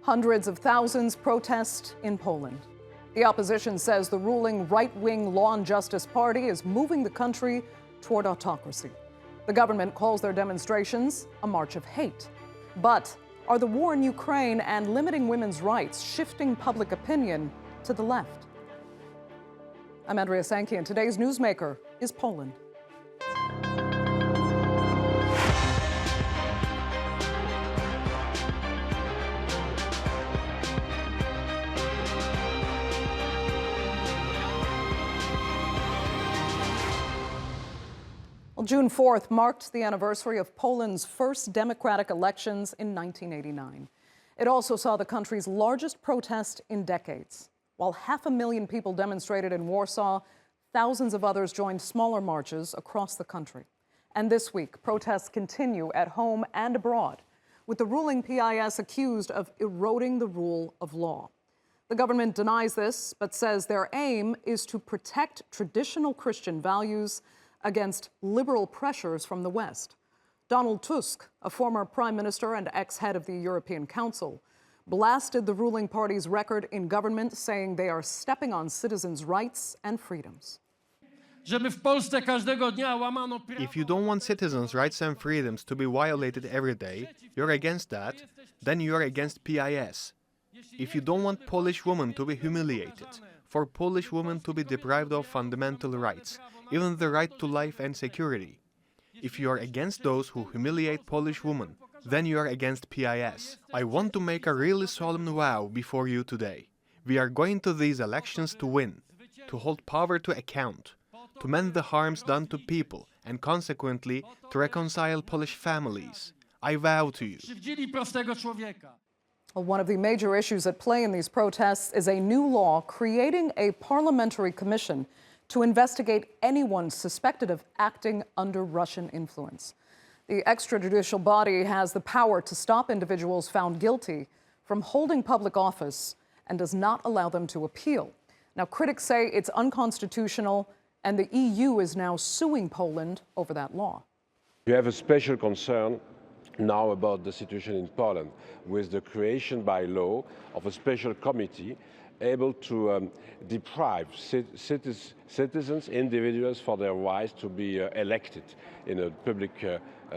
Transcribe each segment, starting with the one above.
Hundreds of thousands protest in Poland. The opposition says the ruling right-wing Law and Justice Party is moving the country toward autocracy. The government calls their demonstrations a march of hate. But are the war in Ukraine and limiting women's rights shifting public opinion to the left? I'm Andrea Sankey, and today's newsmaker is Poland. Well, June 4th marked the anniversary of Poland's first democratic elections in 1989. It also saw the country's largest protest in decades. While 500,000 people demonstrated in Warsaw, thousands of others joined smaller marches across the country. And this week, protests continue at home and abroad, with the ruling PIS accused of eroding the rule of law. The government denies this, but says their aim is to protect traditional Christian values against liberal pressures from the West. Donald Tusk, a former prime minister and ex-head of the European Council, blasted the ruling party's record in government, saying they are stepping on citizens' rights and freedoms. If you don't want citizens' rights and freedoms to be violated every day, you're against that, then you're against PIS. If you don't want Polish women to be humiliated, for Polish women to be deprived of fundamental rights, even the right to life and security. If you are against those who humiliate Polish women, then you are against PIS. I want to make a really solemn vow before you today. We are going to these elections to win, to hold power to account, to mend the harms done to people, and consequently to reconcile Polish families. I vow to you. Well, one of the major issues at play in these protests is a new law creating a parliamentary commission to investigate anyone suspected of acting under Russian influence. The extrajudicial body has the power to stop individuals found guilty from holding public office and does not allow them to appeal. Now, critics say it's unconstitutional, and the EU is now suing Poland over that law. You have a special concern now about the situation in Poland, with the creation by law of a special committee able to deprive citizens, individuals, for their rights to be elected in a public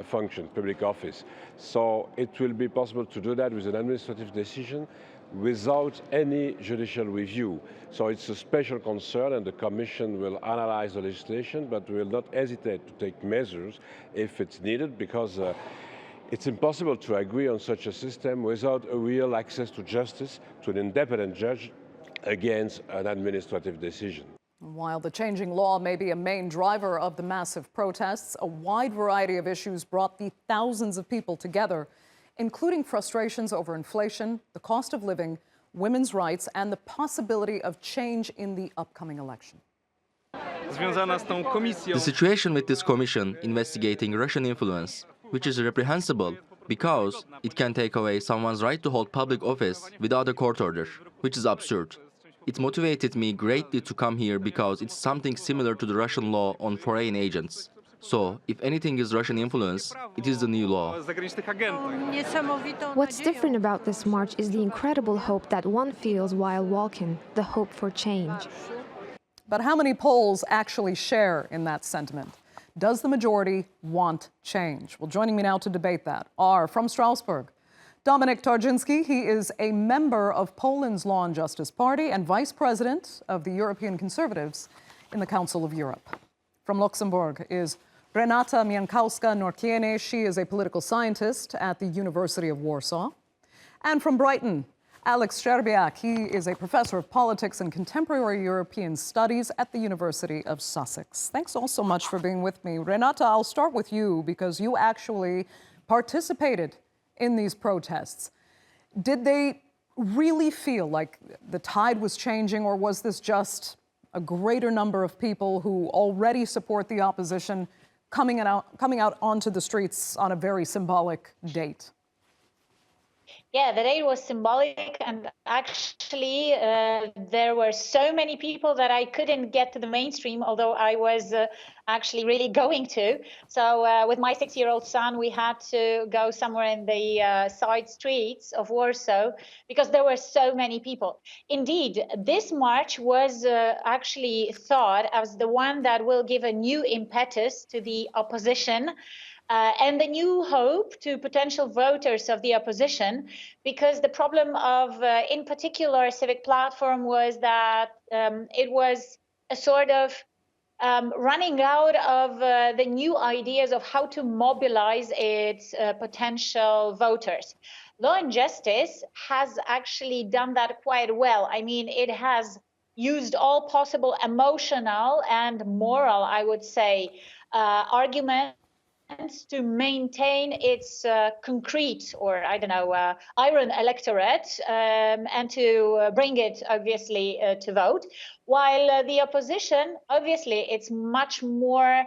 function, public office. So it will be possible to do that with an administrative decision without any judicial review. So it's a special concern, and the Commission will analyze the legislation, but will not hesitate to take measures if it's needed, because it's impossible to agree on such a system without a real access to justice, to an independent judge, against an administrative decision. While the changing law may be a main driver of the massive protests, a wide variety of issues brought the thousands of people together, including frustrations over inflation, the cost of living, women's rights, and the possibility of change in the upcoming election. The situation with this commission investigating Russian influence, which is reprehensible because it can take away someone's right to hold public office without a court order, which is absurd. It motivated me greatly to come here because it's something similar to the Russian law on foreign agents. So, if anything is Russian influence, it is the new law. What's different about this march is the incredible hope that one feels while walking, the hope for change. But how many Poles actually share in that sentiment? Does the majority want change? Well, joining me now to debate that are, from Strasbourg, Dominik Tarczynski. He is a member of Poland's Law and Justice Party and vice president of the European Conservatives in the Council of Europe. From Luxembourg is Renata Mienkowska-Norkiene. She is a political scientist at the University of Warsaw. And from Brighton, Aleks Szczerbiak. He is a professor of politics and contemporary European studies at the University of Sussex. Thanks all so much for being with me. Renata, I'll start with you because you actually participated in these protests. Did they really feel like the tide was changing, or was this just a greater number of people who already support the opposition coming out onto the streets on a very symbolic date? Yeah, the date was symbolic, and actually there were so many people that I couldn't get to the mainstream, although I was actually really going to. So with my 6-year-old son, we had to go somewhere in the side streets of Warsaw because there were so many people. Indeed, this march was actually thought as the one that will give a new impetus to the opposition and a new hope to potential voters of the opposition, because the problem of, in particular, Civic Platform was that it was a sort of running out of the new ideas of how to mobilize its potential voters. Law and Justice has actually done that quite well. I mean, it has used all possible emotional and moral, I would say, arguments to maintain its concrete, or I don't know, iron electorate, and to bring it obviously to vote, while the opposition, obviously, it's much more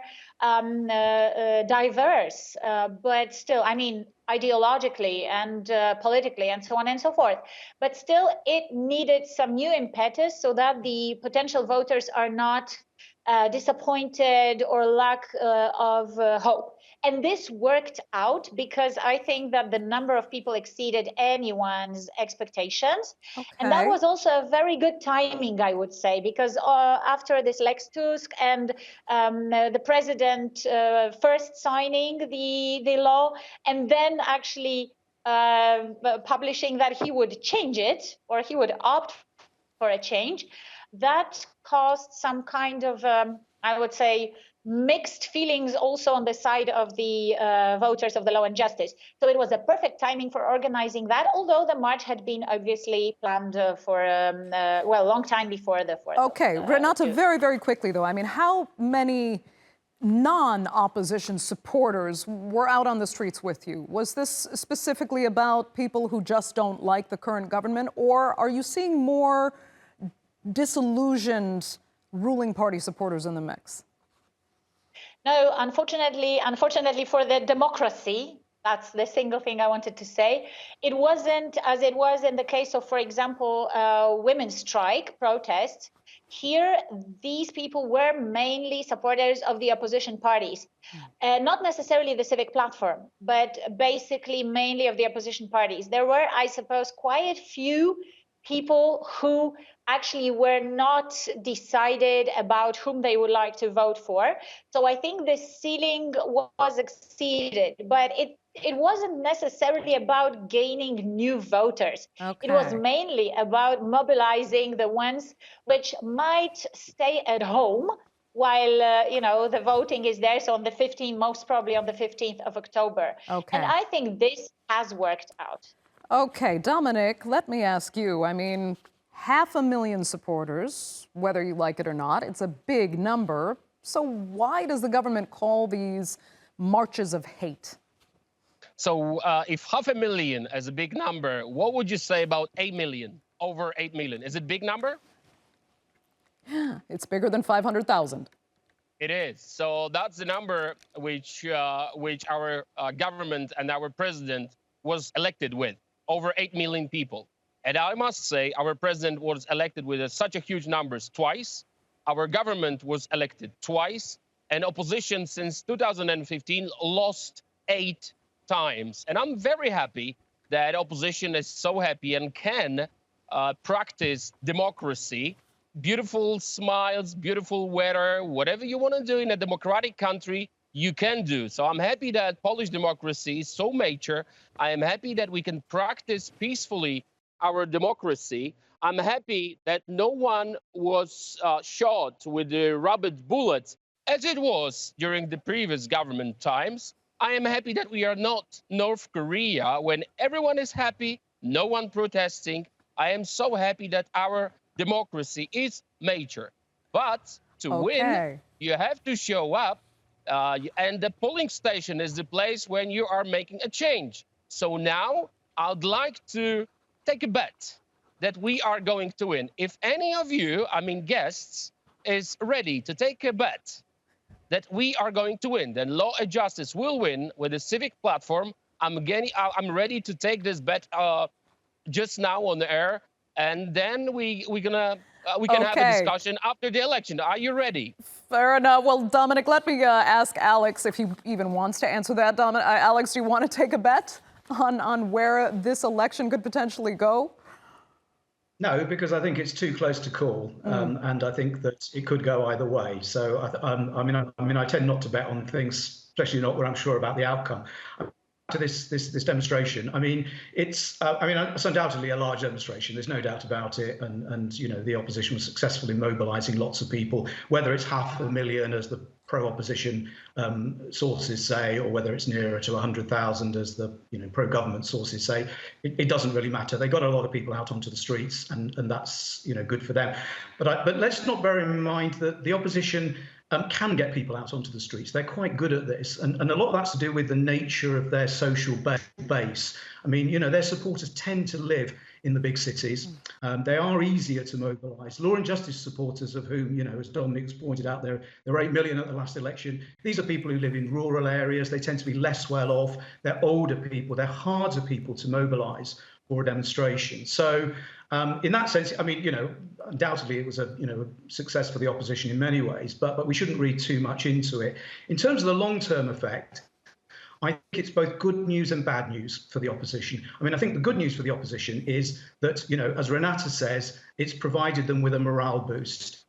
diverse, but still, I mean, ideologically and politically and so on and so forth. But still, it needed some new impetus so that the potential voters are not disappointed or lack of hope. And this worked out because I think that the number of people exceeded anyone's expectations. Okay. And that was also a very good timing, I would say, because after this Lex Tusk and the president first signing the law and then actually publishing that he would change it, or he would opt for a change, that caused some kind of, I would say, mixed feelings also on the side of the voters of the Law and Justice. So it was a perfect timing for organizing that, although the march had been obviously planned for, well, a long time before the 4th. Okay, Renata, very, very quickly, though. I mean, how many non-opposition supporters were out on the streets with you? Was this specifically about people who just don't like the current government, or are you seeing more disillusioned ruling party supporters in the mix? No, unfortunately for the democracy, that's the single thing I wanted to say. It wasn't as it was in the case of, for example, women's strike protests. Here, these people were mainly supporters of the opposition parties, not necessarily the Civic Platform, but basically mainly of the opposition parties. There were, I suppose, quite a few people who actually were not decided about whom they would like to vote for. So I think the ceiling was exceeded, but it wasn't necessarily about gaining new voters. Okay. It was mainly about mobilizing the ones which might stay at home while, you know, the voting is there. So on the 15th, most probably on the 15th of October. Okay. And I think this has worked out. Okay, Dominik, let me ask you. I mean, 500,000 supporters, whether you like it or not, it's a big number. So why does the government call these marches of hate? So if 500,000 is a big number, what would you say about 8 million, over 8 million? Is it a big number? It's bigger than 500,000. It is. So that's the number which our government and our president was elected with, over 8 million people. And I must say, our president was elected with such a huge numbers twice. Our government was elected twice. And opposition since 2015 lost 8 times. And I'm very happy that opposition is so happy and can practice democracy. Beautiful smiles, beautiful weather, whatever you want to do in a democratic country, you can do. So I'm happy that Polish democracy is so mature. I am happy that we can practice peacefully our democracy. I'm happy that no one was shot with the rubber bullets, as it was during the previous government times. I am happy that we are not North Korea, when everyone is happy, no one protesting. I am so happy that our democracy is mature. But to win, you have to show up. And the polling station is the place when you are making a change. So now I'd like to take a bet that we are going to win. If any of you, I mean guests, is ready to take a bet that we are going to win, then Law and Justice will win with the Civic Platform. I'm ready to take this bet just now on the air, and then we can have a discussion after the election. Are you ready? Fair enough. Well, Dominik, let me ask Aleks if he even wants to answer that. Aleks, do you want to take a bet on where this election could potentially go? No, because I think it's too close to call, and I think that it could go either way. So I mean, I tend not to bet on things, especially not where I'm sure about the outcome. To this demonstration, I mean, it's undoubtedly a large demonstration. There's no doubt about it, and you know, the opposition was successful in mobilising lots of people. Whether it's 500,000 as the pro-opposition sources say, or whether it's nearer to 100,000 as the pro-government sources say, it doesn't really matter. They got a lot of people out onto the streets, and that's good for them. But let's not bear in mind that the opposition can get people out onto the streets. They're quite good at this, and a lot of that's to do with the nature of their social base. I mean, their supporters tend to live in the big cities. They are easier to mobilise. Law and justice supporters, of whom, as Dominik has pointed out, there were 8 million at the last election. These are people who live in rural areas. They tend to be less well off. They're older people. They're harder people to mobilise for a demonstration. So in that sense, I mean, undoubtedly it was a success for the opposition in many ways, but we shouldn't read too much into it. In terms of the long-term effect, I think it's both good news and bad news for the opposition. I mean, I think the good news for the opposition is that, as Renata says, it's provided them with a morale boost.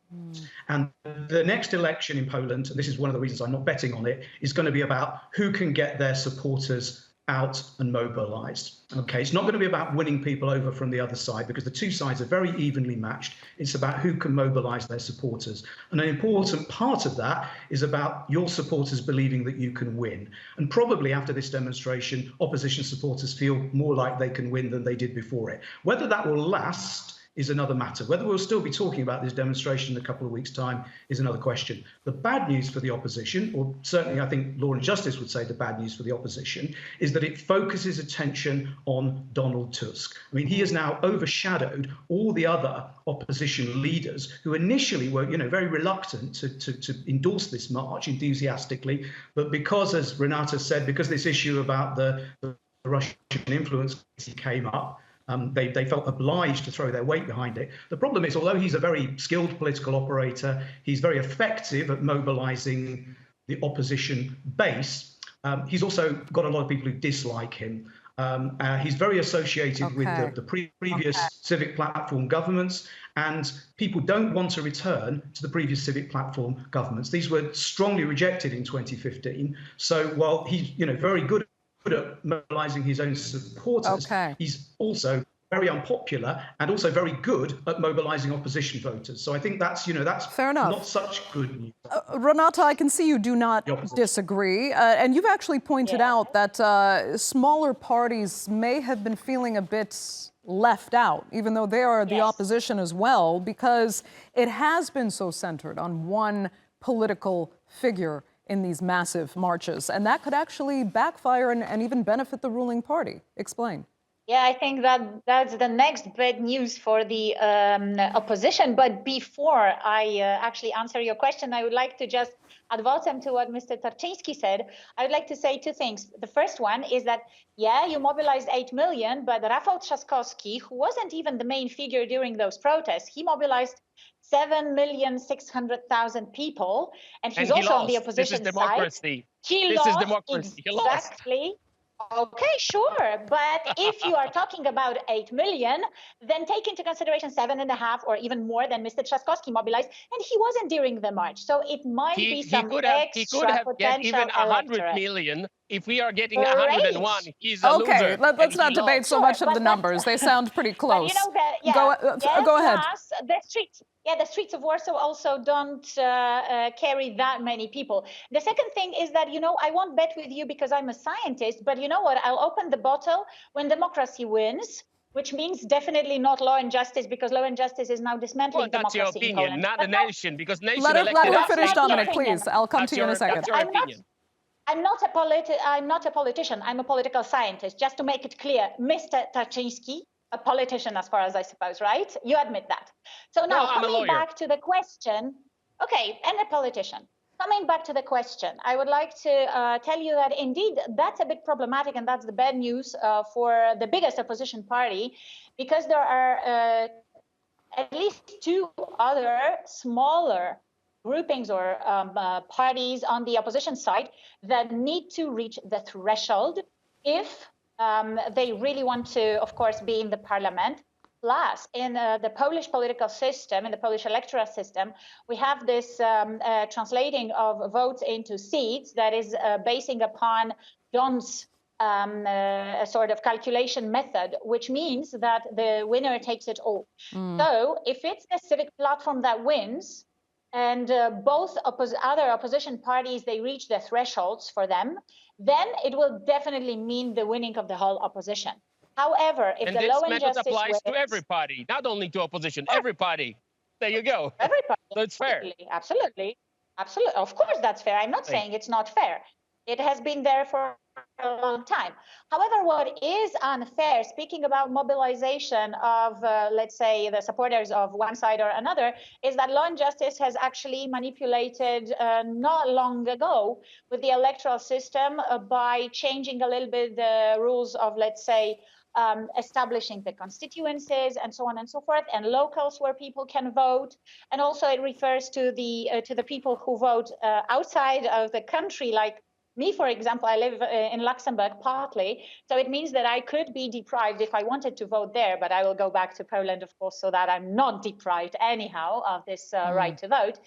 And the next election in Poland, and this is one of the reasons I'm not betting on it, is going to be about who can get their supporters out and mobilised. Okay, it's not going to be about winning people over from the other side, because the two sides are very evenly matched. It's about who can mobilise their supporters. And an important part of that is about your supporters believing that you can win. And probably after this demonstration, opposition supporters feel more like they can win than they did before it. Whether that will last is another matter. Whether we'll still be talking about this demonstration in a couple of weeks' time is another question. The bad news for the opposition, or certainly I think Law and Justice would say the bad news for the opposition, is that it focuses attention on Donald Tusk. I mean, he has now overshadowed all the other opposition leaders who initially were, very reluctant to endorse this march enthusiastically. But because, as Renata said, because this issue about the Russian influence came up, they felt obliged to throw their weight behind it. The problem is, although he's a very skilled political operator, he's very effective at mobilising the opposition base. He's also got a lot of people who dislike him. He's very associated with the previous civic platform governments, and people don't want to return to the previous civic platform governments. These were strongly rejected in 2015. So while he's very good at mobilising his own supporters, he's also very unpopular and also very good at mobilising opposition voters. So I think that's fair enough. Not such good news. Renata, I can see you do not disagree, and you've actually pointed out that smaller parties may have been feeling a bit left out, even though they are the opposition as well, because it has been so centered on one political figure in these massive marches, and that could actually backfire and even benefit the ruling party. Explain. Yeah, I think that's the next bad news for the opposition. But before I actually answer your question, I would like to just add votum to what Mr. Tarczynski said. I would like to say two things. The first one is that, you mobilized 8 million, but Rafał Trzaskowski, who wasn't even the main figure during those protests, he mobilized 7,600,000 people, and he's also on the opposition side. This is democracy. He lost. Exactly. Okay, sure. But if you are talking about 8 million, then take into consideration 7.5 or even more than Mr. Trzaskowski mobilized, and he wasn't during the march. So it might be some extra he could have get even 100 million. If we are getting 101, he's a loser. Okay, let's not debate so much of the numbers. They sound pretty close. Go ahead. The streets of Warsaw also don't carry that many people. The second thing is that, I won't bet with you because I'm a scientist, but you know what? I'll open the bottle when democracy wins, which means definitely not Law and Justice, because Law and Justice is now dismantling democracy. That's your opinion, not the nation, because nation let her finish, Dominik, please. I'll come to you in a second. I'm not a politician. I'm a political scientist. Just to make it clear, Mr. Tarczynski, a politician as far as I suppose, right? You admit that. So now coming back to the question, okay, and a politician. Coming back to the question, I would like to tell you that indeed that's a bit problematic, and that's the bad news for the biggest opposition party, because there are at least two other smaller groupings or parties on the opposition side that need to reach the threshold if they really want to, of course, be in the parliament. Plus, in the Polish political system, in the Polish electoral system, we have this translating of votes into seats that is basing upon Don's sort of calculation method, which means that the winner takes it all. So if it's the civic platform that wins, and both other opposition parties, they reach the thresholds for them, then it will definitely mean the winning of the whole opposition. However, if the law and justice applies to every party, not only to opposition, every party. There you go. Every party. So it's fair. Absolutely. Of course, that's fair. I'm not saying it's not fair. It has been there for a long time. However, what is unfair, speaking about mobilization of, let's say, the supporters of one side or another, is that Law and Justice has actually manipulated not long ago with the electoral system by changing a little bit the rules of, let's say, establishing the constituencies and so on and so forth, and locals where people can vote. And also it refers to the people who vote outside of the country, like me, for example. I live in Luxembourg partly, so it means that I could be deprived if I wanted to vote there, but I will go back to Poland, of course, so that I'm not deprived anyhow of this right to vote.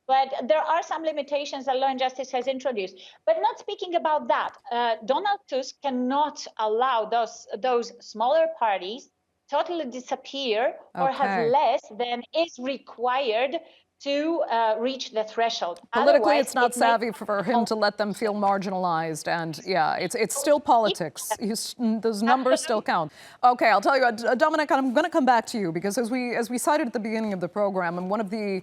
But there are some limitations that Law and Justice has introduced. But not speaking about that, Donald Tusk cannot allow those smaller parties totally disappear or have less than is required to reach the threshold. Politically, Otherwise, it's not savvy for him to let them feel marginalized. And yeah, it's still politics. Those numbers still count. Okay, I'll tell you, Dominik, I'm going to come back to you, because as we cited at the beginning of the program, and one of the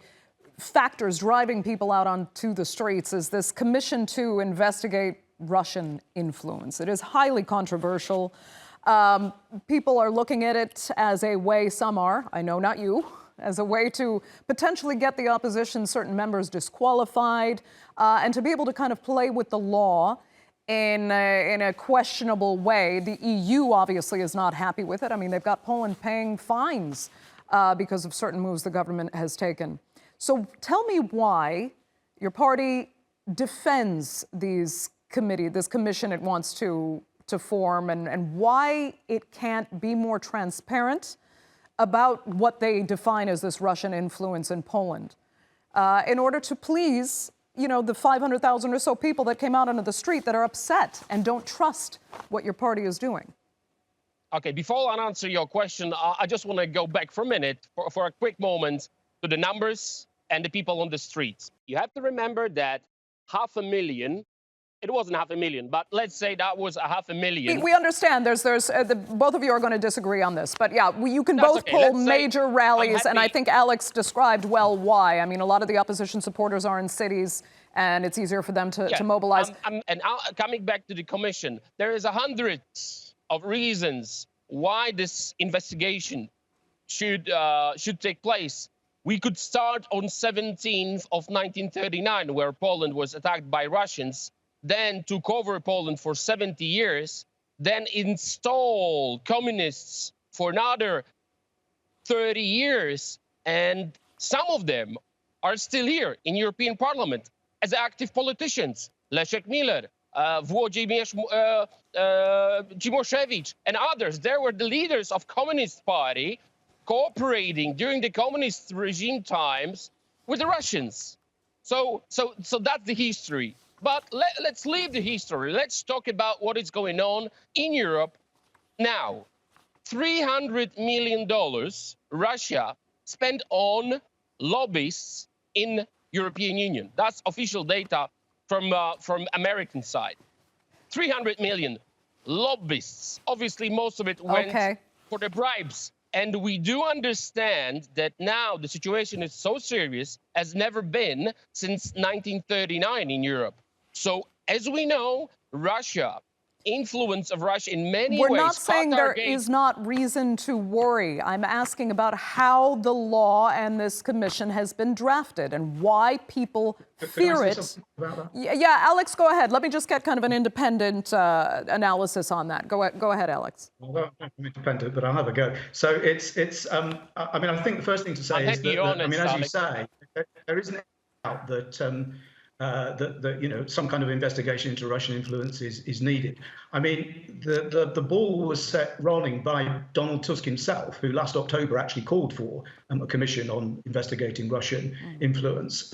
factors driving people out onto the streets is this commission to investigate Russian influence. It is highly controversial. People are looking at it as a way, some are, I know not you, as a way to potentially get the opposition, certain members, disqualified, and to be able to kind of play with the law in a questionable way. The EU obviously is not happy with it. I mean, they've got Poland paying fines because of certain moves the government has taken. So tell me why your party defends this commission it wants to form, and why it can't be more transparent about what they define as this Russian influence in Poland, in order to please, the 500,000 or so people that came out onto the street that are upset and don't trust what your party is doing. Okay, before I answer your question, I just want to go back for a minute, for a quick moment, to the numbers and the people on the streets. You have to remember that 500,000, it wasn't 500,000, but let's say that was 500,000. We understand both of you are going to disagree on this, but yeah, you can both pull major rallies, and I think Aleks described well why. I mean, a lot of the opposition supporters are in cities, and it's easier for them to mobilize. Coming back to the commission, there is hundreds of reasons why this investigation should take place. We could start on 17th of 1939, where Poland was attacked by Russians, then took over Poland for 70 years, then installed communists for another 30 years, and some of them are still here in European Parliament as active politicians. Leszek Miller, Włodzimierz Cimoszewicz, and others. They were the leaders of Communist Party, cooperating during the communist regime times with the Russians. So that's the history. But let's leave the history. Let's talk about what is going on in Europe now. $300 million Russia spent on lobbyists in European Union. That's official data from American side. 300 million lobbyists. Obviously, most of it went for the bribes. And we do understand that now the situation is so serious as never been since 1939 in Europe. So as we know, Russia influence of Russia in many We're ways. not saying there is not reason to worry. I'm asking about how the law and this commission has been drafted and why people fear it. Yeah, Alex, go ahead. Let me just get kind of an independent analysis on that. Go ahead, Alex. Well, I'm independent, but I'll have a go. So it's. I mean, I think the first thing to say is that, I mean, as you say, there isn't doubt that. That some kind of investigation into Russian influence is needed. I mean, the ball was set rolling by Donald Tusk himself, who last October actually called for a commission on investigating Russian influence.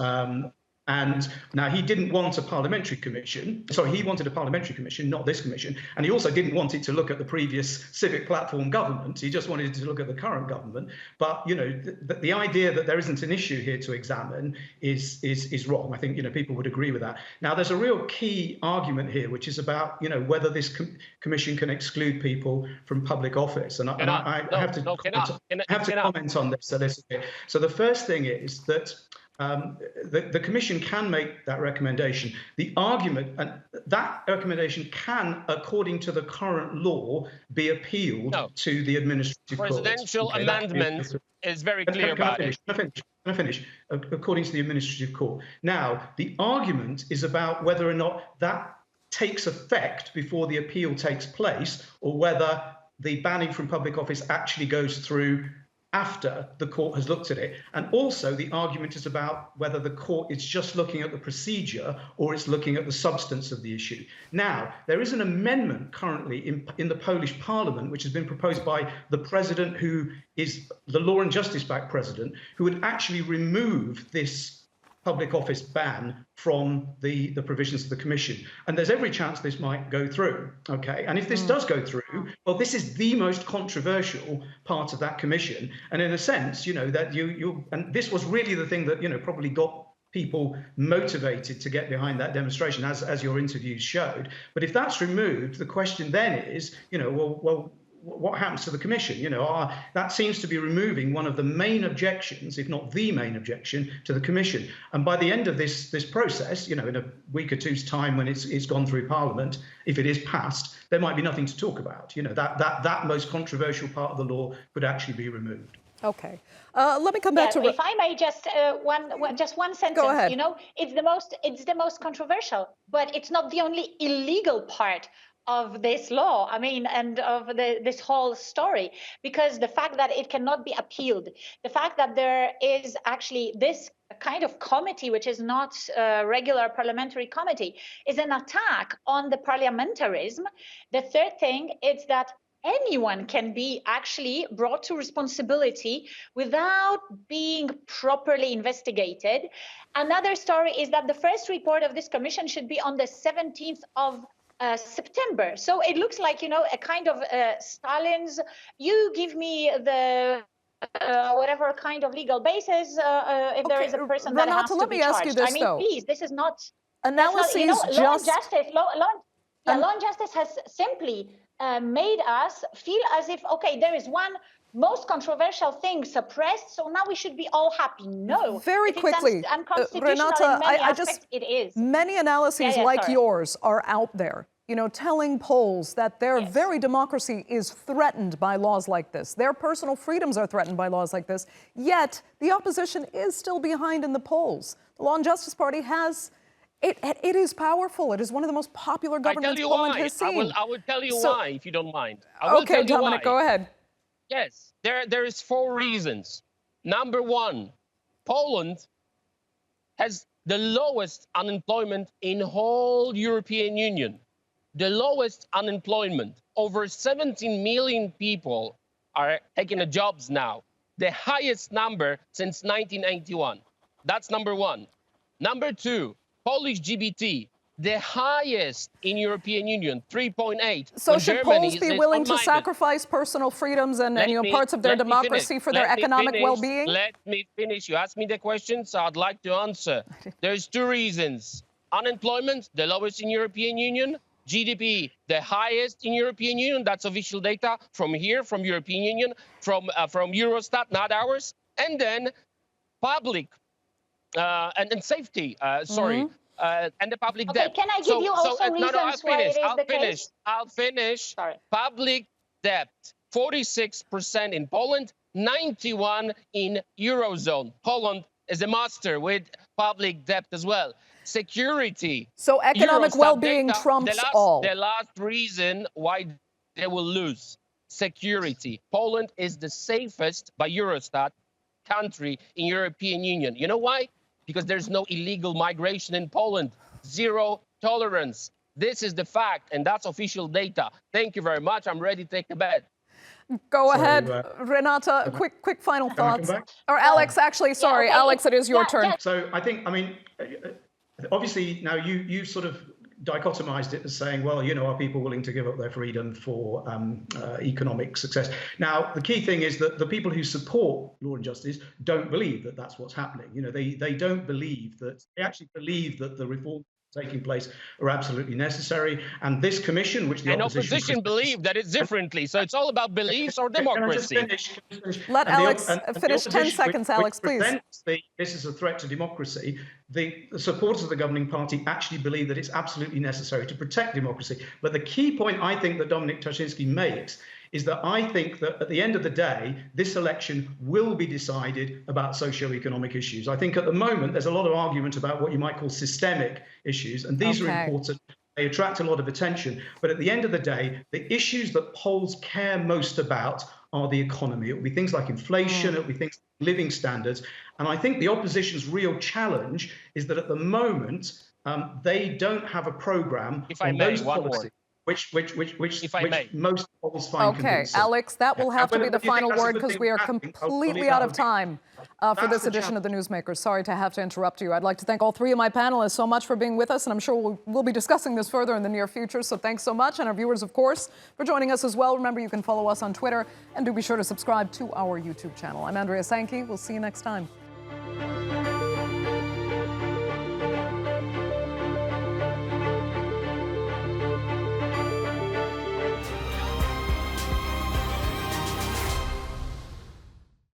And now he didn't want a parliamentary commission. Sorry, he wanted a parliamentary commission, not this commission. And he also didn't want it to look at the previous civic platform government. He just wanted to look at the current government. But, the idea that there isn't an issue here to examine is wrong. I think, people would agree with that. Now, there's a real key argument here, which is about, whether this commission can exclude people from public office. And I have to comment on this a little bit. So the first thing is that the Commission can make that recommendation. The argument, and that recommendation can, according to the current law, be appealed to the administrative court. Presidential amendment is very clear about it. Can I finish? According to the administrative court. Now, the argument is about whether or not that takes effect before the appeal takes place, or whether the banning from public office actually goes through after the court has looked at it. And also the argument is about whether the court is just looking at the procedure or it's looking at the substance of the issue. Now, there is an amendment currently in the Polish parliament, which has been proposed by the president, who is the Law and Justice-backed president, who would actually remove this public office ban from the provisions of the commission. And there's every chance this might go through, okay? And if this does go through, well, this is the most controversial part of that commission. And in a sense, that and this was really the thing that, probably got people motivated to get behind that demonstration, as your interviews showed. But if that's removed, the question then is, well, what happens to the commission? That seems to be removing one of the main objections, if not the main objection, to the commission. And by the end of this process, in a week or two's time, when it's gone through Parliament, if it is passed, there might be nothing to talk about. That most controversial part of the law could actually be removed. Okay, let me come back to. If I may, just one sentence. Go ahead. It's the most controversial, but it's not the only illegal part of this law, and of this whole story, because the fact that it cannot be appealed, the fact that there is actually this kind of committee, which is not a regular parliamentary committee, is an attack on the parliamentarism. The third thing is that anyone can be actually brought to responsibility without being properly investigated. Another story is that the first report of this commission should be on the 17th of September. So it looks like, a kind of Stalin's, you give me the whatever kind of legal basis if there is a person that has to be charged. Ask you this, though. Please, this is not... Analysis Law and Justice has simply made us feel as if, okay, there is one most controversial thing suppressed, so now we should be all happy. No. Very quickly, Renata, it is. Many analyses yours are out there, telling Poles that their very democracy is threatened by laws like this. Their personal freedoms are threatened by laws like this. Yet the opposition is still behind in the polls. The Law and Justice Party has. It is powerful. It is one of the most popular governments Poland has seen. I will tell you why, if you don't mind. Okay, Dominik, go ahead. Yes, there is 4 reasons. Number 1, Poland has the lowest unemployment in whole European Union. The lowest unemployment. Over 17 million people are taking jobs now. The highest number since 1981. That's number 1. Number 2, Polish GDP, the highest in European Union, 3.8. So should Poles be willing to sacrifice personal freedoms and parts of their democracy for their economic well-being? Let me finish. You asked me the question, so I'd like to answer. There's 2 reasons. Unemployment, the lowest in European Union. GDP, the highest in European Union. That's official data from here, from European Union, from Eurostat, not ours. And then public and safety, and the public Okay, debt. can I give you also reasons why it is the case? I'll finish. Sorry. Public debt, 46% in Poland, 91% in Eurozone. Poland is a master with public debt as well. Security. So economic Eurostat well-being data, trumps all. The last reason why they will lose. Security. Poland is the safest, by Eurostat, country in European Union. You know why? Because there's no illegal migration in Poland. Zero tolerance. This is the fact, and that's official data. Thank you very much. I'm ready to take a bet. Go ahead, Renata. Quick final thoughts. Or Alex, actually, sorry, okay. Alex, it is your turn. Yeah. So I think, obviously now you sort of dichotomized it as saying, well, are people willing to give up their freedom for economic success? Now, the key thing is that the people who support law and justice don't believe that that's what's happening. They don't believe that, they actually believe that the reforms taking place are absolutely necessary. And this commission, which the opposition believe that it's differently. So it's all about beliefs or democracy. Can I just finish? Let Alex finish 10 seconds, Alex, please. This is a threat to democracy. The supporters of the governing party actually believe that it's absolutely necessary to protect democracy. But the key point I think that Dominik Tarczynski makes is that I think that at the end of the day, this election will be decided about socio-economic issues. I think at the moment, there's a lot of argument about what you might call systemic issues, and these are important. They attract a lot of attention. But at the end of the day, the issues that Poles care most about are the economy. It will be things like inflation, it will be things like living standards. And I think the opposition's real challenge is that at the moment, they don't have a program on those policies. Which most Poles find convincing. Alex, that will have to be the final word because we are completely out of time for this edition of the Newsmakers. Sorry to have to interrupt you. I'd like to thank all three of my panelists so much for being with us, and I'm sure we'll be discussing this further in the near future, so thanks so much. And our viewers, of course, for joining us as well. Remember, you can follow us on Twitter, and do be sure to subscribe to our YouTube channel. I'm Andrea Sankey. We'll see you next time.